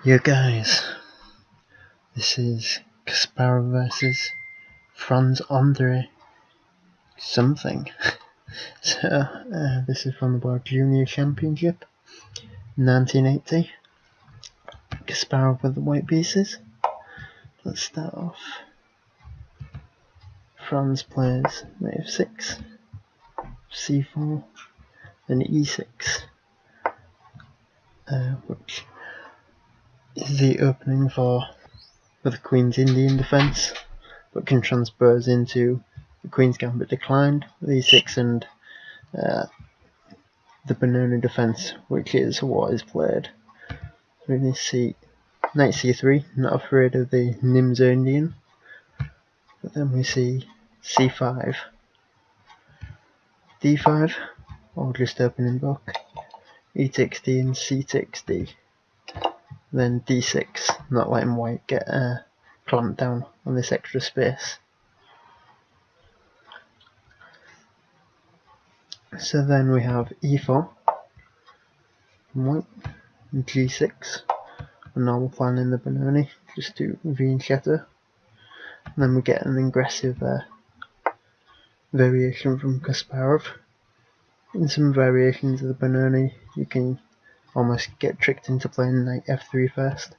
Yo guys, this is Kasparov versus Franz Andre something. This is from the World Junior Championship 1980. Kasparov with the white pieces. Let's start off. Franz plays knight f6, c4, then e6, which is the opening for the Queen's Indian defence, but can transpose into the Queen's Gambit declined, the e6 and the benoni defence, which is what is played. So we see knight c3, not afraid of the Nimzo Indian, but then we see c5, d5, or just opening book, e takes d and c takes d, then d6, not letting white get clamped down on this extra space. So then we have e4 from white, and g6, a normal plan in the benoni, just to reinshatter. And then we get an aggressive variation from Kasparov. In some variations of the benoni, you can almost get tricked into playing knight f3 first,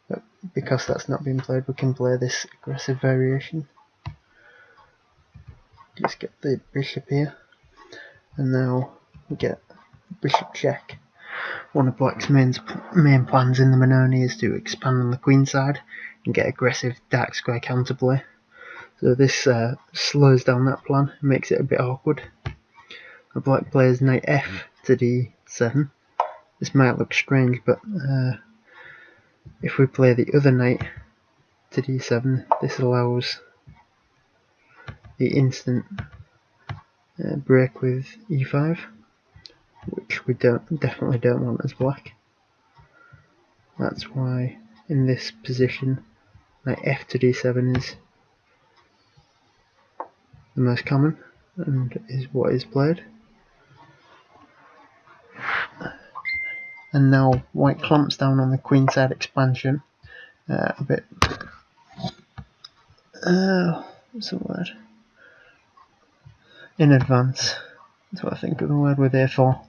but because that's not being played, we can play this aggressive variation. Just get the bishop here, and now we get bishop check. One of Black's main plans in the benoni is to expand on the queen side and get aggressive dark square counterplay. So this slows down that plan and makes it a bit awkward. Black plays knight f to d7. This might look strange, but if we play the other knight to d7, this allows the instant break with e5, which we definitely don't want as black. That's why in this position knight f to d7 is the most common and is what is played. And now white clamps down on the queen side expansion a bit. What's the word? In advance. That's what I think of the word with a4.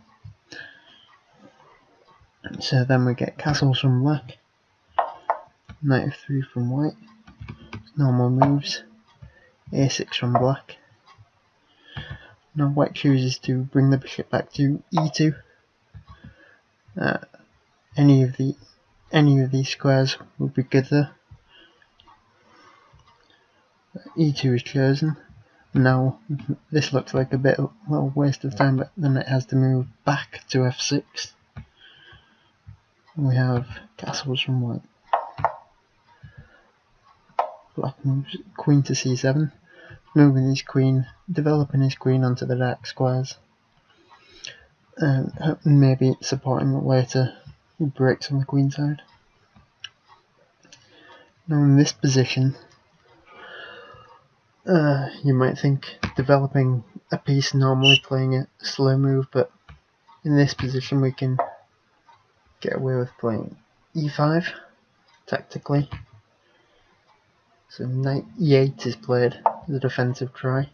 So then we get castles from black, knight f3 from white, normal moves, a6 from black. Now white chooses to bring the bishop back to e2. Any of these squares would be good there. e2 is chosen. Now this looks like a little waste of time, but the knight has to move back to f6. We have castles from white. Black moves queen to c7, moving his queen, developing his queen onto the dark squares, and maybe supporting it later. He breaks on the queen side. Now in this position, you might think developing a piece normally playing a slow move, but in this position we can get away with playing e5 tactically. So knight e8 is played as a defensive try.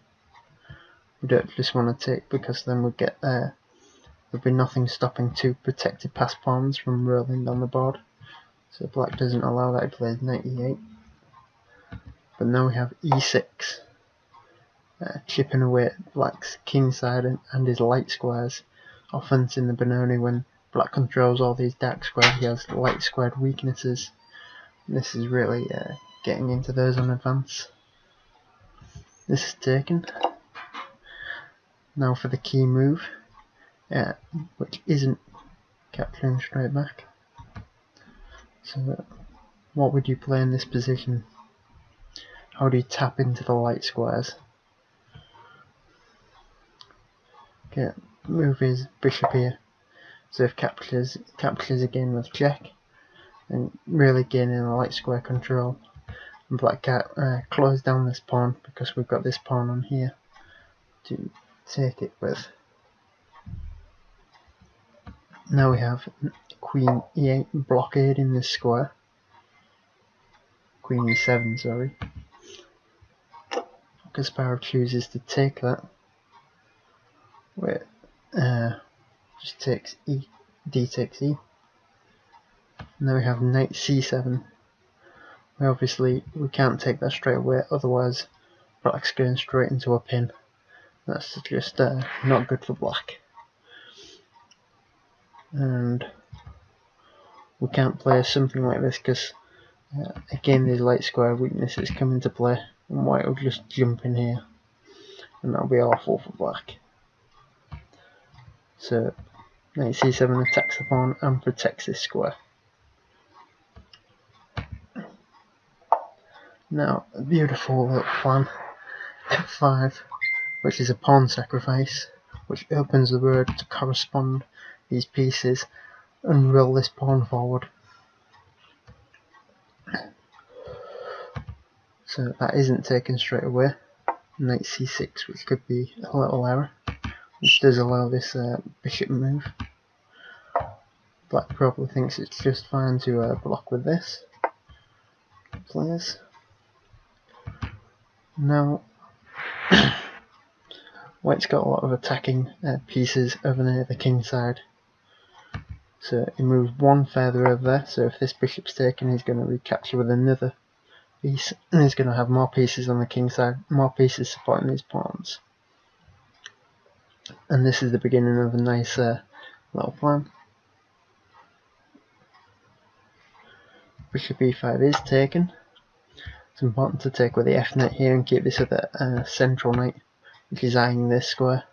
We don't just want to take, because then we get there'll be nothing stopping two protected pass pawns from rolling down the board. So black doesn't allow that, he plays knight e8. But now we have e6, chipping away at black's king side and his light squares. Offense in the benoni, when black controls all these dark squares, he has light squared weaknesses. This is really getting into those on advance. This is taken. Now for the key move, which isn't capturing straight back. So what would you play in this position? How do you tap into the light squares? Okay, move his bishop here. So if captures again with check, and really gaining a light square control. And black can't close down this pawn because we've got this pawn on here to take it with. Now we have queen e8 blockading this square. Queen e7, sorry. Kasparov chooses to take that. Wait, just takes e, d takes e. Now we have knight c7. We can't take that straight away, otherwise black's going straight into a pin. That's just not good for black. And we can't play something like this because again these light square weaknesses come into play, and white will just jump in here, and that'll be awful for black. So knight c7 attacks the pawn and protects this square. Now a beautiful little plan, f5, which is a pawn sacrifice, which opens the road to correspond these pieces and roll this pawn forward. So that isn't taken straight away. Knight c6, which could be a little error, which does allow this bishop move. Black probably thinks it's just fine to block with this. Plays. Now white's got a lot of attacking pieces over near the king side. So he moves one further over there, so if this bishop's taken he's going to recapture with another piece, and he's going to have more pieces on the king side, more pieces supporting these pawns. And this is the beginning of a nice little plan. Bishop e5 is taken. It's important to take with the f knight here and keep this other central knight, which is eyeing this square.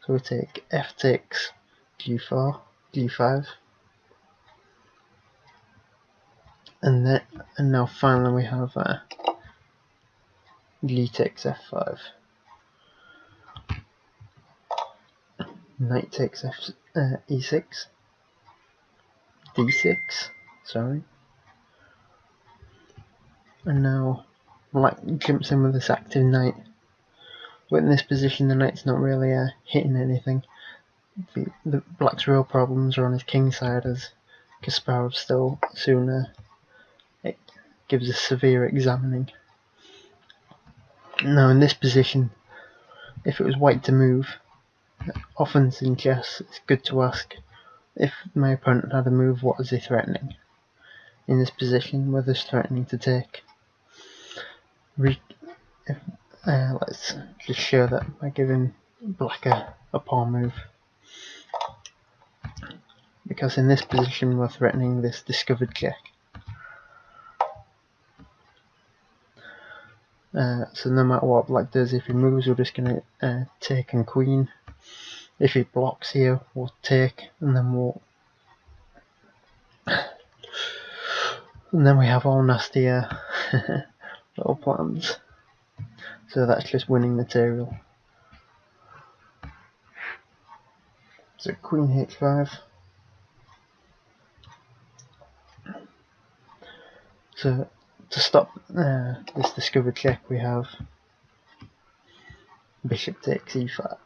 So we take f takes g4, g5, and now finally we have g takes f5, knight takes e6, d6, sorry, and now black jumps in with this active knight. But in this position the knight's not really hitting anything. The black's real problems are on his king side, as Kasparov still sooner it gives a severe examining. Now in this position, if it was white to move, often in chess it's good to ask, if my opponent had a move, what is he threatening? In this position, whether he's threatening to take. Let's just show that by giving black a pawn move. Because in this position we're threatening this discovered check. So no matter what black does, if he moves we're just going to take and queen. If he blocks here we'll take, and then we have all nasty little plans. So that's just winning material. So queen h5. So to stop this discovered check we have bishop takes e5.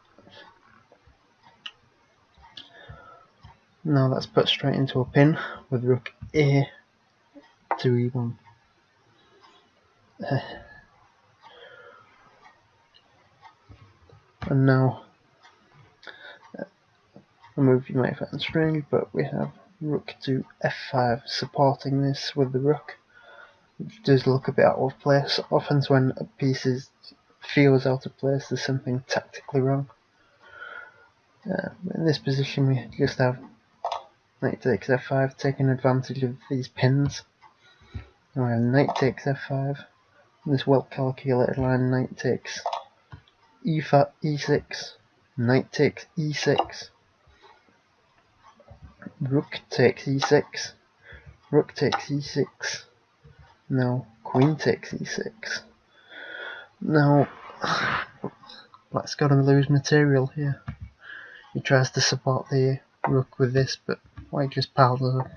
Now that's put straight into a pin with rook a to e1. And now a move you might find strange, but we have rook to f5 supporting this with the rook, which does look a bit out of place. Often when a piece feels out of place there's something tactically wrong. In this position we just have knight takes f5, taking advantage of these pins. Now we have knight takes f5, this well calculated line, knight takes e5, e6, knight takes e6, rook takes e6, rook takes e6, now queen takes e6. Now black's got to lose material here. He tries to support the rook with this, but white just piles it up,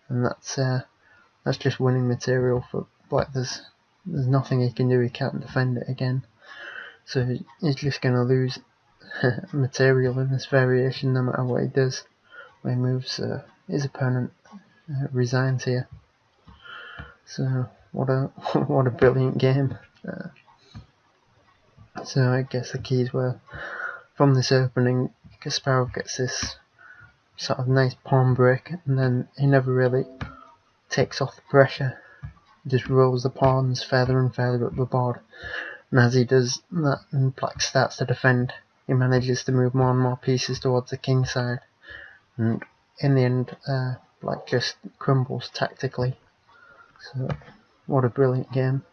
and that's just winning material for black. There's nothing he can do, he can't defend it again, so he's just going to lose material in this variation no matter what he does. He moves his opponent resigns here. So what a what a brilliant game. So I guess the keys were from this opening, Kasparov gets this sort of nice pawn break, and then he never really takes off the pressure. He just rolls the pawns further and further up the board, and as he does that and black starts to defend, he manages to move more and more pieces towards the king side, and in the end black just crumbles tactically. So what a brilliant game.